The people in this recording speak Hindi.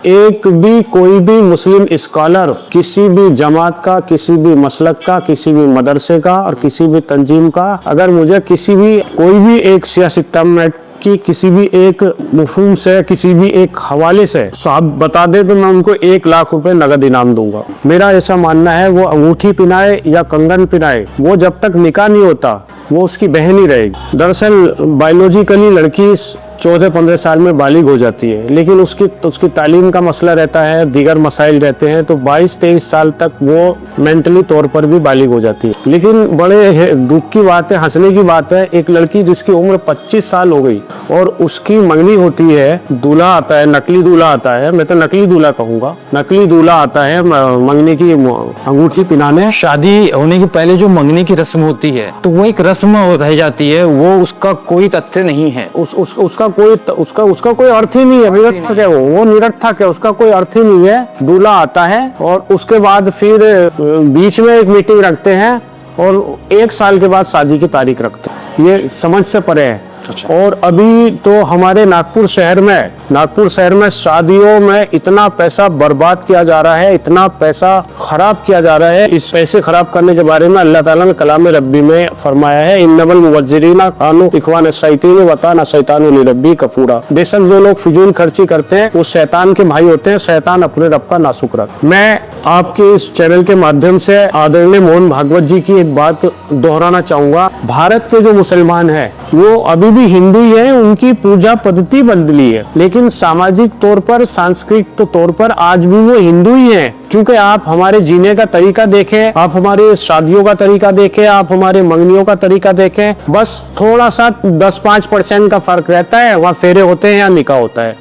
एक भी कोई भी मुस्लिम स्कॉलर किसी भी जमात का, किसी भी मसलक का, किसी भी मदरसे का और किसी भी तंजीम का अगर मुझे किसी भी कोई भी एक सियासतम कि किसी भी एक मफहूम से, किसी भी एक हवाले से साहब बता दे तो मैं उनको 1 लाख रुपए नगद इनाम दूंगा। मेरा ऐसा मानना है वो अंगूठी पिनाए या कंगन पिनाए, वो जब तक निकाह नहीं होता वो उसकी बहन ही रहेगी। दरअसल बायोलॉजिकली लड़की 14-15 साल में बालिग हो जाती है, लेकिन उसकी तालीम का मसला रहता है, दीगर मसाइल रहते हैं, तो 22-23 साल तक वो मेंटली तौर पर भी बालिग हो जाती है। लेकिन बड़े दुख की बात है, हंसने की बात है, एक लड़की जिसकी उम्र 25 साल हो गई और उसकी मंगनी होती है, दूल्हा आता है, नकली दूल्हा आता है, मैं तो नकली दूल्हा कहूँगा, नकली दूल्हा आता है मंगनी की अंगूठी पिनाने। शादी होने के पहले जो मंगनी की रस्म होती है तो वो एक रस्म रह जाती है, वो उसका कोई तथ्य नहीं है, उसका कोई अर्थ ही नहीं है, निरर्थक है वो निरर्थक है, उसका कोई अर्थ ही नहीं है। दूल्हा आता है और उसके बाद फिर बीच में एक मीटिंग रखते हैं और 1 साल के बाद शादी की तारीख रखते हैं। ये समझ से परे है। और अभी तो हमारे नागपुर शहर में शादियों में इतना पैसा बर्बाद किया जा रहा है, इतना पैसा खराब किया जा रहा है। इस पैसे खराब करने के बारे में अल्लाह ताला ने कलाम रब्बी में फरमाया है, इन्नमल मुबज्जिरीना कानू इख्वान शैतान व काना शैतानु लिरब्बी कफूरा। बेशक जो लोग फिजूल खर्ची करते हैं वो शैतान के भाई होते हैं, शैतान अपने रब का नाशुक्र। मैं आपके इस चैनल के माध्यम से आदरणीय मोहन भागवत जी की एक बात दोहराना चाहूंगा। भारत के जो मुसलमान हैं वो अभी भी हिंदू ही है, उनकी पूजा पद्धति बदली है, लेकिन सामाजिक तौर पर, सांस्कृतिक तौर पर आज भी वो हिंदू ही है। क्योंकि आप हमारे जीने का तरीका देखें, आप हमारे शादियों का तरीका देखें, आप हमारे मंगनियों का तरीका देखें, बस थोड़ा सा 10-5% का फर्क रहता है, वहाँ फेरे होते हैं या निकाह होता है।